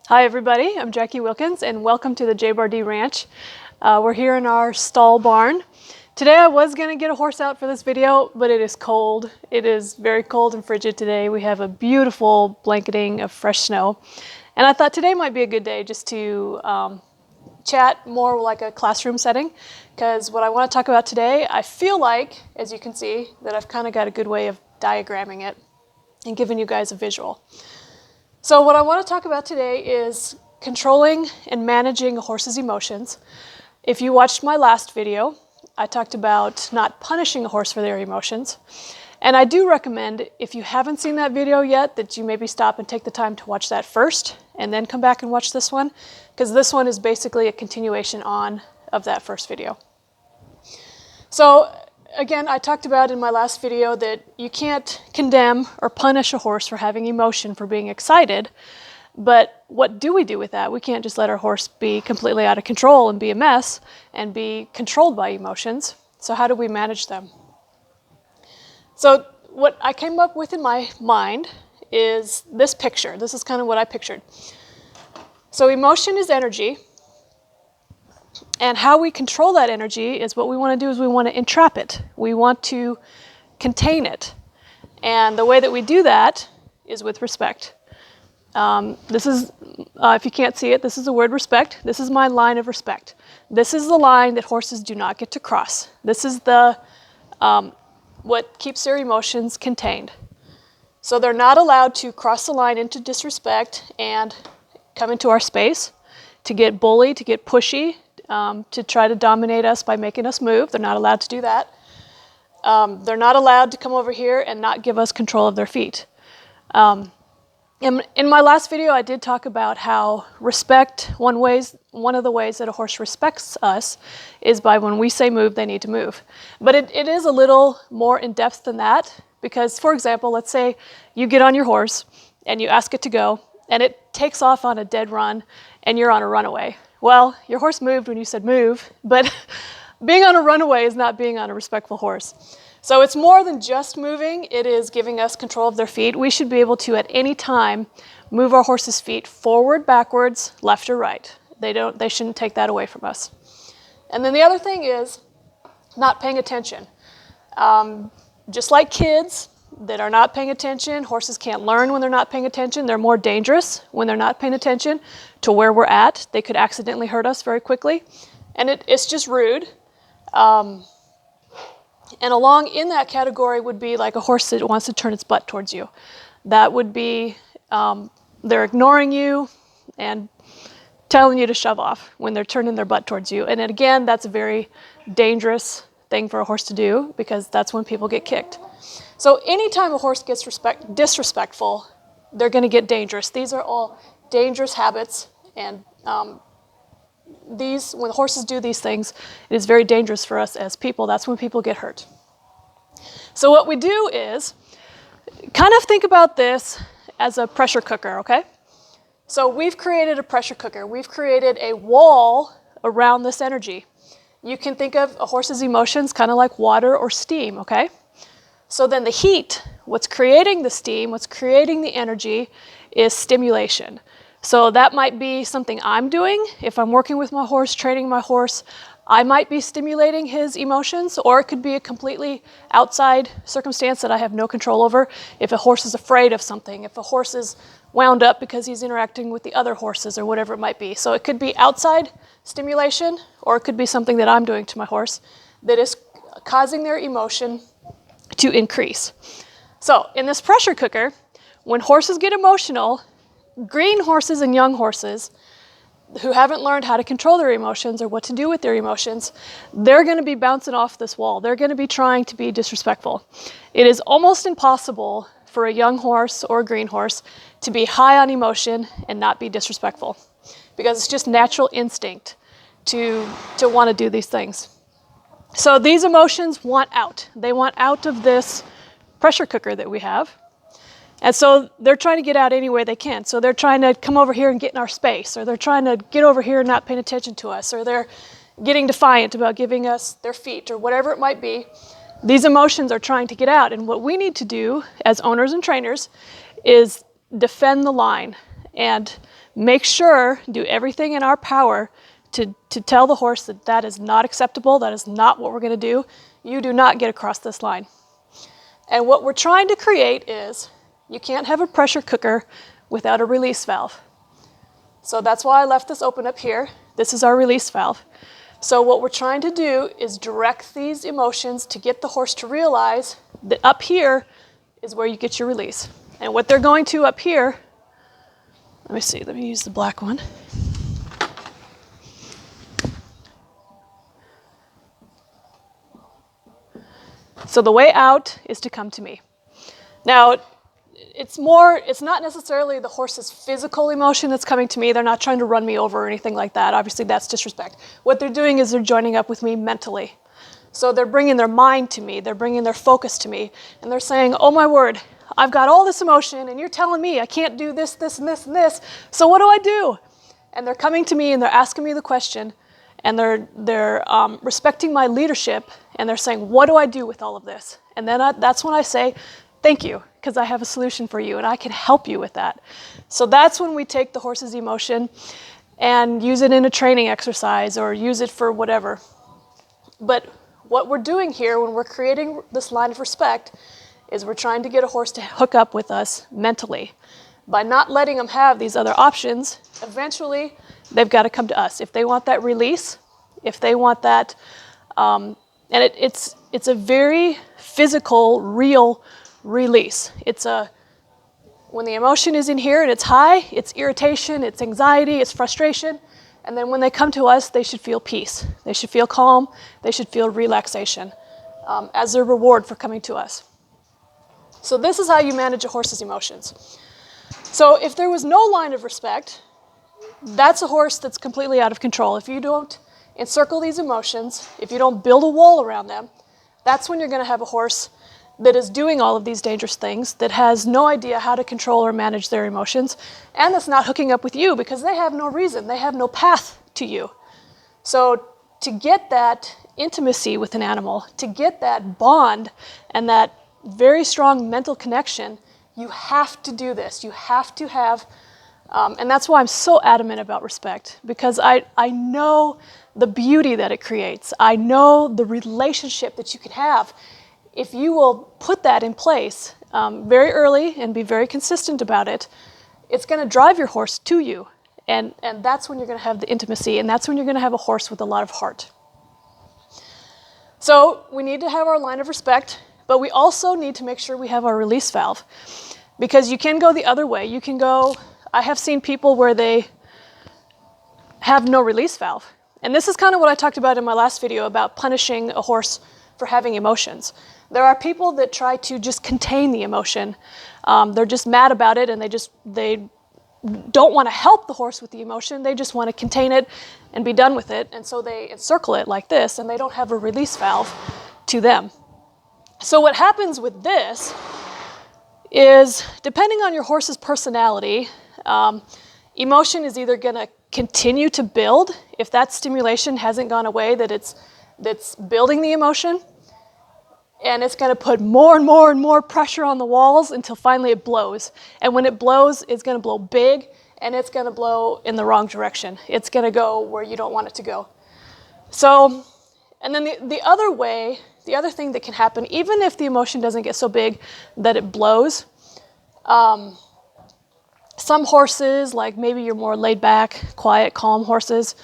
Hi everybody, I'm Jackie Wilkins and welcome to the J-Bar-D Ranch. We're here in our stall barn. Today I was going to get a horse out for this video, but it is cold. It is very cold and frigid today. We have a beautiful blanketing of fresh snow. And I thought today might be a good day just to chat more like a classroom setting, because what I want to talk about today, I feel like, as you can see, that I've kind of got a good way of diagramming it and giving you guys a visual. So what I want to talk about today is controlling and managing a horse's emotions. If you watched my last video, I talked about not punishing a horse for their emotions. And I do recommend, if you haven't seen that video yet, that you maybe stop and take the time to watch that first and then come back and watch this one, because this one is basically a continuation of that first video. So again, I talked about in my last video that you can't condemn or punish a horse for having emotion, for being excited, but what do we do with that? We can't just let our horse be completely out of control and be a mess and be controlled by emotions. So how do we manage them? So what I came up with in my mind is this picture. This is kind of what I pictured. So emotion is energy. And how we control that energy is what we want to do is we want to entrap it. We want to contain it. And the way that we do that is with respect. This is, if you can't see it, this is the word respect. This is my line of respect. This is the line that horses do not get to cross. This is the what keeps their emotions contained. So they're not allowed to cross the line into disrespect and come into our space, to get bullied, to get pushy, to try to dominate us by making us move. They're not allowed to do that. They're not allowed to come over here and not give us control of their feet. In my last video, I did talk about how respect, one of the ways that a horse respects us is by when we say move, they need to move. But it is a little more in depth than that, because, for example, let's say you get on your horse and you ask it to go, and it takes off on a dead run, and you're on a runaway. Well, your horse moved when you said move, but being on a runaway is not being on a respectful horse. So it's more than just moving, it is giving us control of their feet. We should be able to, at any time, move our horse's feet forward, backwards, left or right. They shouldn't take that away from us. And then the other thing is not paying attention. Just like kids that are not paying attention, horses can't learn when they're not paying attention. They're more dangerous when they're not paying attention to where we're at. They could accidentally hurt us very quickly. And it's just rude. And along in that category would be like a horse that wants to turn its butt towards you. That would be, they're ignoring you and telling you to shove off when they're turning their butt towards you. And then again, that's a very dangerous thing for a horse to do, because that's when people get kicked. So anytime a horse gets disrespectful, they're going to get dangerous. These are all dangerous habits, and when horses do these things, it is very dangerous for us as people. That's when people get hurt. So what we do is kind of think about this as a pressure cooker, okay? So we've created a pressure cooker. We've created a wall around this energy. You can think of a horse's emotions kind of like water or steam, okay? So then the heat, what's creating the steam, what's creating the energy, is stimulation. So that might be something I'm doing. If I'm working with my horse, training my horse, I might be stimulating his emotions, or it could be a completely outside circumstance that I have no control over. If a horse is afraid of something, if a horse is wound up because he's interacting with the other horses or whatever it might be. So it could be outside stimulation, or it could be something that I'm doing to my horse that is causing their emotion to increase. So in this pressure cooker, when horses get emotional, green horses and young horses who haven't learned how to control their emotions or what to do with their emotions, they're going to be bouncing off this wall. They're going to be trying to be disrespectful. It is almost impossible for a young horse or a green horse to be high on emotion and not be disrespectful, because it's just natural instinct to want to do these things. So these emotions want out. They want out of this pressure cooker that we have. And so they're trying to get out any way they can. So they're trying to come over here and get in our space, or they're trying to get over here and not paying attention to us, or they're getting defiant about giving us their feet, or whatever it might be. These emotions are trying to get out. And what we need to do as owners and trainers is defend the line and make sure, do everything in our power to tell the horse that that is not acceptable, that is not what we're going to do. You do not get across this line. And what we're trying to create is, you can't have a pressure cooker without a release valve. So that's why I left this open up here. This is our release valve. So what we're trying to do is direct these emotions to get the horse to realize that up here is where you get your release. And what they're going to up here, let me see, let me use the black one. So the way out is to come to me. Now, it's not necessarily the horse's physical emotion that's coming to me. They're not trying to run me over or anything like that. Obviously, that's disrespect. What they're doing is they're joining up with me mentally. So they're bringing their mind to me. They're bringing their focus to me. And they're saying, oh my word, I've got all this emotion and you're telling me I can't do this, this, and this, and this. So what do I do? And they're coming to me and they're asking me the question, and they're respecting my leadership, and they're saying, what do I do with all of this? And then that's when I say, thank you, because I have a solution for you and I can help you with that. So that's when we take the horse's emotion and use it in a training exercise or use it for whatever. But what we're doing here when we're creating this line of respect is we're trying to get a horse to hook up with us mentally. By not letting them have these other options, eventually they've got to come to us. If they want that release, if they want that, and it's a very physical, real release. When the emotion is in here and it's high, it's irritation, it's anxiety, it's frustration. And then when they come to us, they should feel peace. They should feel calm. They should feel relaxation as a reward for coming to us. So this is how you manage a horse's emotions. So if there was no line of respect, that's a horse that's completely out of control. If you don't encircle these emotions, if you don't build a wall around them, that's when you're going to have a horse that is doing all of these dangerous things, that has no idea how to control or manage their emotions, and that's not hooking up with you because they have no reason, they have no path to you. So to get that intimacy with an animal, to get that bond and that very strong mental connection, you have to do this. You have to have, and that's why I'm so adamant about respect, because I know the beauty that it creates. I know the relationship that you can have if you will put that in place very early and be very consistent about it. It's going to drive your horse to you, and that's when you're going to have the intimacy, and that's when you're going to have a horse with a lot of heart. So we need to have our line of respect, but we also need to make sure we have our release valve, because you can go the other way. You can go, I have seen people where they have no release valve. And this is kind of what I talked about in my last video about punishing a horse for having emotions. There are people that try to just contain the emotion. They're just mad about it, and they don't want to help the horse with the emotion. They just want to contain it and be done with it. And so they encircle it like this, and they don't have a release valve to them. So what happens with this is, depending on your horse's personality, emotion is either going to continue to build if that stimulation hasn't gone away, that's building the emotion, and it's going to put more and more and more pressure on the walls until finally it blows. And when it blows, it's going to blow big, and it's going to blow in the wrong direction. It's going to go where you don't want it to go. So, and then the other way, the other thing that can happen, even if the emotion doesn't get so big that it blows, some horses, like maybe your more laid back, quiet, calm horses,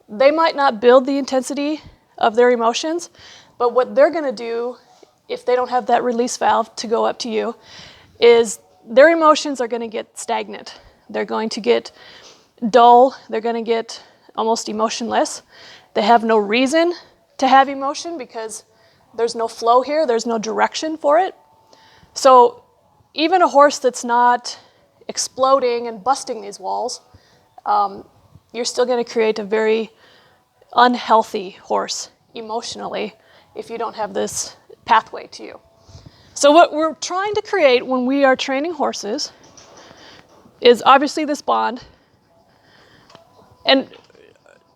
they might not build the intensity of their emotions, but what they're going to do, if they don't have that release valve to go up to you, is their emotions are going to get stagnant. They're going to get dull. They're going to get almost emotionless. They have no reason to have emotion because there's no flow here. There's no direction for it. So even a horse that's not exploding and busting these walls, you're still going to create a very unhealthy horse emotionally if you don't have this pathway to you. So what we're trying to create when we are training horses is obviously this bond. And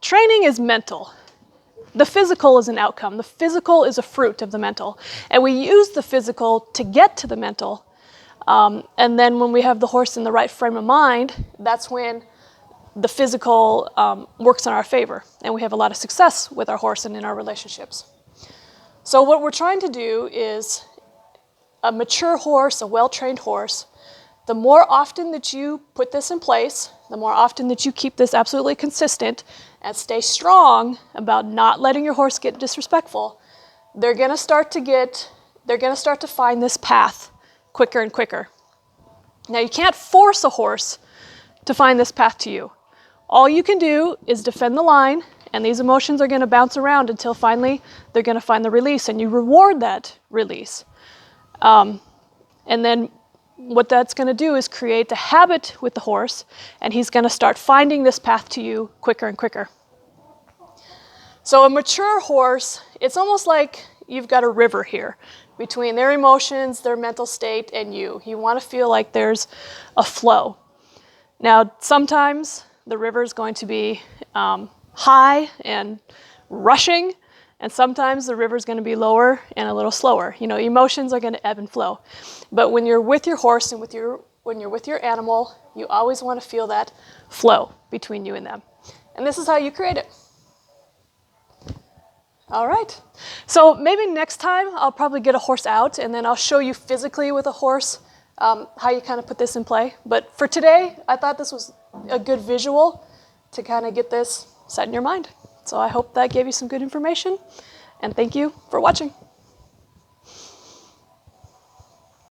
training is mental. The physical is an outcome. The physical is a fruit of the mental. And we use the physical to get to the mental. And then when we have the horse in the right frame of mind, that's when the physical works in our favor, and we have a lot of success with our horse and in our relationships. So what we're trying to do is a mature horse, a well-trained horse, the more often that you put this in place, the more often that you keep this absolutely consistent and stay strong about not letting your horse get disrespectful, they're going to start to find this path quicker and quicker. Now, you can't force a horse to find this path to you. All you can do is defend the line, and these emotions are going to bounce around until finally they're going to find the release, and you reward that release. And then what that's going to do is create a habit with the horse, and he's going to start finding this path to you quicker and quicker. So a mature horse, it's almost like you've got a river here between their emotions, their mental state, and you. You want to feel like there's a flow. Now, sometimes the river is going to be high and rushing, and sometimes the river is going to be lower and a little slower. You know, emotions are going to ebb and flow. But when you're with your horse and when you're with your animal, you always want to feel that flow between you and them. And this is how you create it. All right. So maybe next time I'll probably get a horse out, and then I'll show you physically with a horse how you kind of put this in play. But for today, I thought this was a good visual to kind of get this set in your mind. So I hope that gave you some good information, and thank you for watching.